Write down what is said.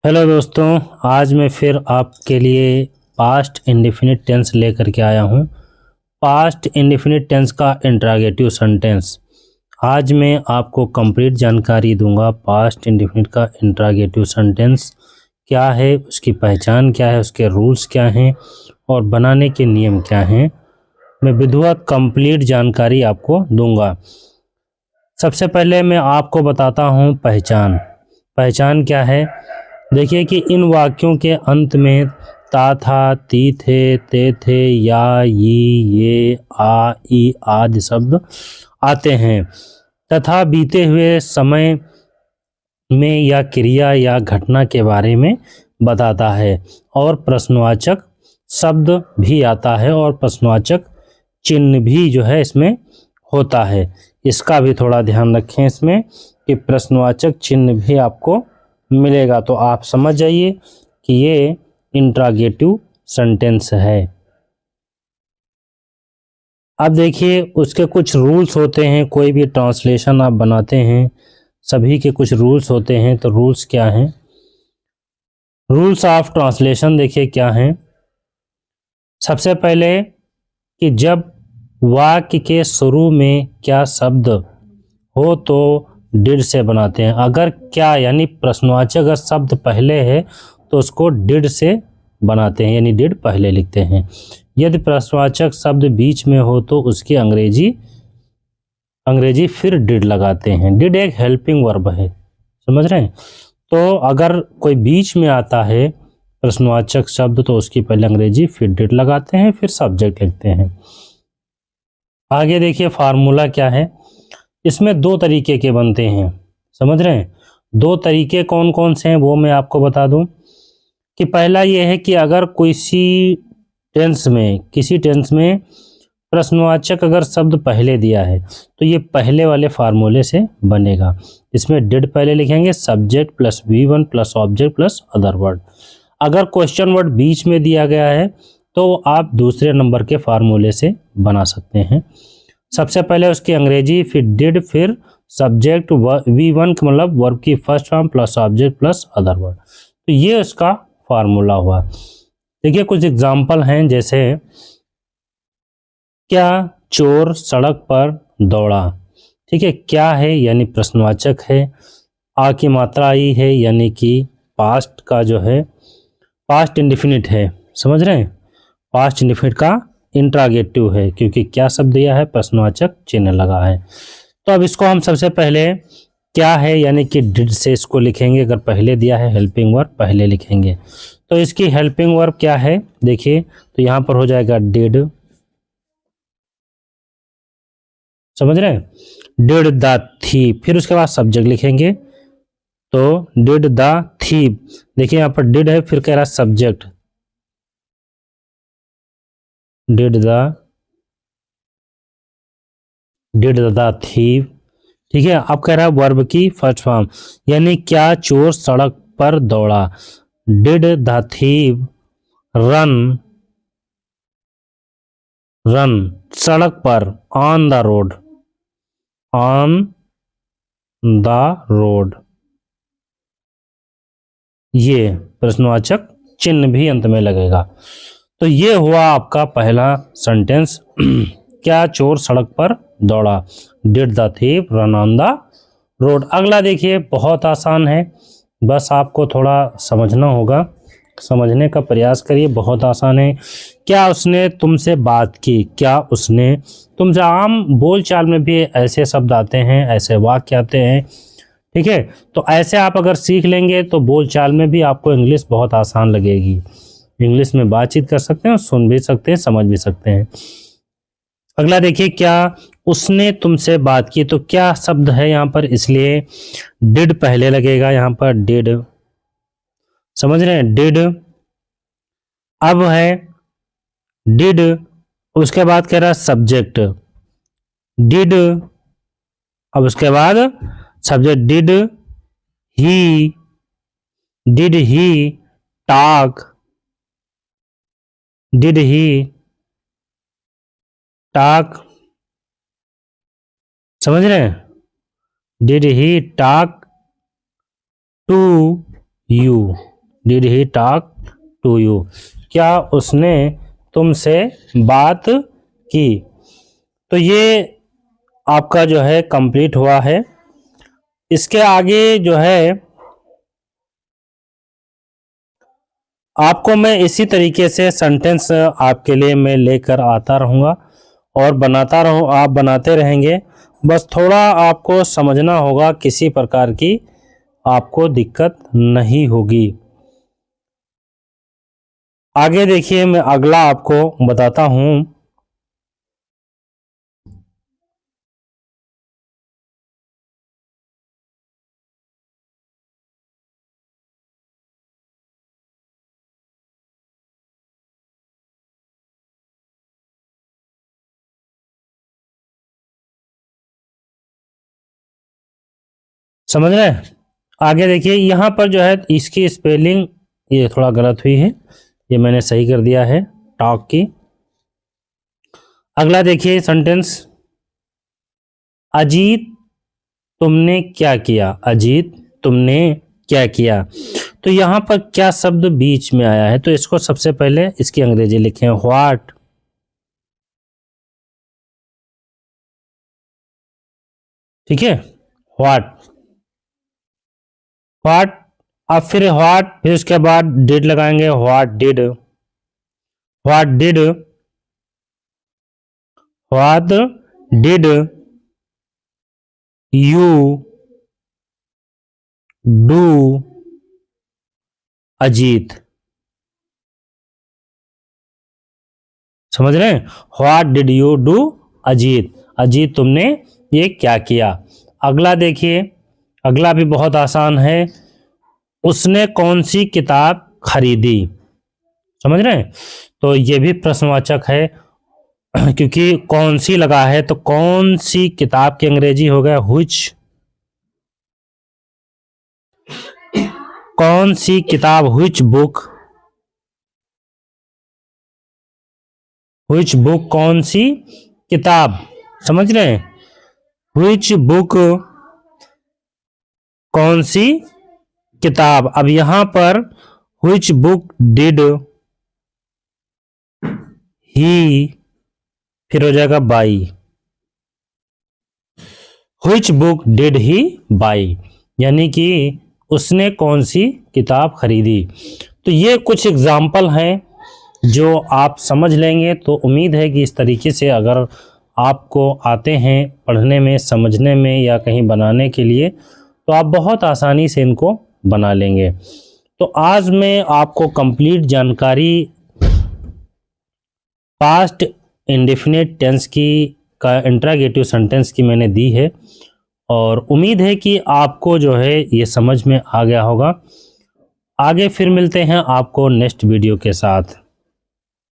Hello दोस्तों, आज मैं फिर आपके लिए पास्ट इंडेफिनिट टेंस लेकर के आया हूँ। पास्ट इंडेफिनिट टेंस का इंट्रागेटिव सेंटेंस। आज मैं आपको कंप्लीट जानकारी दूंगा। पास्ट इंडेफिनिट का इंट्रागेटिव सेंटेंस क्या है, उसकी पहचान क्या है, उसके रूल्स क्या हैं और बनाने के नियम क्या हैं, मैं विधिवत कंप्लीट जानकारी आपको दूंगा। सबसे पहले मैं आपको बताता हूँ पहचान। पहचान क्या है? देखिए कि इन वाक्यों के अंत में ता था, ती थे, ते थे, या, ये, आ, ई आदि शब्द आते हैं तथा बीते हुए समय में या क्रिया या घटना के बारे में बताता है और प्रश्नवाचक शब्द भी आता है और प्रश्नवाचक चिन्ह भी जो है इसमें होता है। इसका भी थोड़ा ध्यान रखें इसमें कि प्रश्नवाचक चिन्ह भी आपको मिलेगा, तो आप समझ जाइए कि ये इंट्रागेटिव सेंटेंस है। अब देखिए उसके कुछ रूल्स होते हैं। कोई भी ट्रांसलेशन आप बनाते हैं सभी के कुछ रूल्स होते हैं, तो रूल्स क्या हैं? रूल्स ऑफ ट्रांसलेशन देखिए क्या हैं। सबसे पहले कि जब वाक्य के शुरू में क्या शब्द हो तो डिड से बनाते हैं। अगर क्या यानी प्रश्नवाचक अगर शब्द पहले है तो उसको डिड से बनाते हैं, यानी डिड पहले लिखते हैं। यदि प्रश्नवाचक शब्द बीच में हो तो उसकी अंग्रेजी फिर डिड लगाते हैं। डिड एक हेल्पिंग वर्ब है, समझ रहे हैं? तो अगर कोई बीच में आता है प्रश्नवाचक शब्द तो उसकी पहले अंग्रेजी फिर डिड लगाते हैं, फिर सब्जेक्ट लिखते हैं। आगे देखिए फार्मूला क्या है। इसमें दो तरीके के बनते हैं, समझ रहे हैं? दो तरीके कौन कौन से हैं वो मैं आपको बता दूं कि पहला ये है कि अगर किसी टेंस में प्रश्नवाचक अगर शब्द पहले दिया है तो ये पहले वाले फार्मूले से बनेगा। इसमें डिड पहले लिखेंगे, subject plus V1 plus object plus other word. अगर क्वेश्चन वर्ड बीच में दिया गया है तो आप दूसरे नंबर के फार्मूले से बना सकते हैं। सबसे पहले उसकी अंग्रेजी, फिर डिड, फिर सब्जेक्ट V1 का मतलब वर्ब की first form plus object plus other word. तो ये उसका फार्मूला हुआ। देखिए कुछ एग्जाम्पल हैं, जैसे क्या चोर सड़क पर दौड़ा। ठीक है, क्या है यानी प्रश्नवाचक है, आ की मात्रा आई है यानी कि पास्ट का जो है पास्ट इंडेफिनिट है, समझ रहे हैं? पास्ट इंडेफिनिट का इंट्रागेटिव है क्योंकि क्या शब्द दिया है, प्रश्नवाचक चिन्ह लगा है। तो अब इसको हम सबसे पहले क्या है यानी कि डिड से इसको लिखेंगे। अगर पहले दिया है हेल्पिंग वर्ब पहले लिखेंगे। तो इसकी हेल्पिंग वर्ब क्या है देखिए, तो यहाँ पर हो जाएगा डिड, समझ रहे हैं? डिड द थीप, फिर उसके बाद सब्जेक्ट लिखेंगे तो डिड द थीप। देखिए यहाँ पर डिड है, फिर कह रहा सब्जेक्ट डिड द थीप। ठीक है, अब कह रहा है वर्ब की फर्स्ट फॉर्म, यानी क्या चोर सड़क पर दौड़ा। Did the thief run run सड़क पर, on the road, on the road. ये प्रश्नवाचक चिन्ह भी अंत में लगेगा। तो ये हुआ आपका पहला सेंटेंस क्या चोर सड़क पर दौड़ा, did the thief run on the road. अगला देखिए बहुत आसान है, बस आपको थोड़ा समझना होगा, समझने का प्रयास करिए। बहुत आसान है। क्या उसने तुमसे बात की, क्या उसने तुमसे। आम बोलचाल में भी ऐसे शब्द आते हैं, ऐसे वाक्य आते हैं। ठीक है, तो ऐसे आप अगर सीख लेंगे तो बोलचाल में भी आपको इंग्लिश बहुत आसान लगेगी। इंग्लिश में बातचीत कर सकते हैं, सुन भी सकते हैं, समझ भी सकते हैं। अगला देखिए क्या उसने तुमसे बात की, तो क्या शब्द है यहाँ पर, इसलिए डिड पहले लगेगा। यहाँ पर डिड, समझ रहे हैं? डिड। अब है डिड, उसके बाद कह रहा सब्जेक्ट डिड, अब उसके बाद subject he did he talk, did he talk, समझ रहे हैं? Did he talk to you, did he talk to you, क्या उसने तुमसे बात की। तो ये आपका जो है कंप्लीट हुआ है। इसके आगे जो है आपको मैं इसी तरीके से सेंटेंस आपके लिए मैं लेकर आता रहूँगा और बनाता रहूँ, आप बनाते रहेंगे। बस थोड़ा आपको समझना होगा, किसी प्रकार की आपको दिक्कत नहीं होगी। आगे देखिए, मैं अगला आपको बताता हूँ। समझ रहे हैं? आगे देखिए, यहाँ पर जो है इसकी स्पेलिंग ये थोड़ा गलत हुई है, ये मैंने सही कर दिया है, टॉक की। अगला देखिए सेंटेंस, अजीत तुमने क्या किया, अजीत तुमने क्या किया। तो यहाँ पर क्या शब्द बीच में आया है, तो इसको सबसे पहले इसकी अंग्रेजी लिखें, व्हाट। ठीक है, व्हाट, व्हाट। अब फिर व्हाट, फिर उसके बाद डिड लगाएंगे, what did, what did, what did you do Ajit. समझ रहे हैं? What did you do Ajit, Ajit तुमने ये क्या किया। अगला देखिए, अगला भी बहुत आसान है, उसने कौन सी किताब खरीदी। समझ रहे हैं? तो ये भी प्रश्नवाचक है क्योंकि कौन सी लगा है, तो कौन सी किताब की अंग्रेजी हो गया व्हिच, कौन सी किताब, व्हिच बुक, व्हिच बुक कौन सी किताब। समझ रहे हैं? व्हिच बुक कौन सी किताब। अब यहां पर व्हिच बुक डिड ही, फिर हो जाएगा by, which book did he by, यानी कि उसने कौन सी किताब खरीदी। तो ये कुछ एग्जाम्पल हैं जो आप समझ लेंगे, तो उम्मीद है कि इस तरीके से अगर आपको आते हैं पढ़ने में, समझने में या कहीं बनाने के लिए, तो आप बहुत आसानी से इनको बना लेंगे। तो आज मैं आपको कंप्लीट जानकारी पास्ट इंडेफिनिट टेंस की का इंट्रागेटिव सेंटेंस की मैंने दी है, और उम्मीद है कि आपको जो है ये समझ में आ गया होगा। आगे फिर मिलते हैं आपको नेक्स्ट वीडियो के साथ।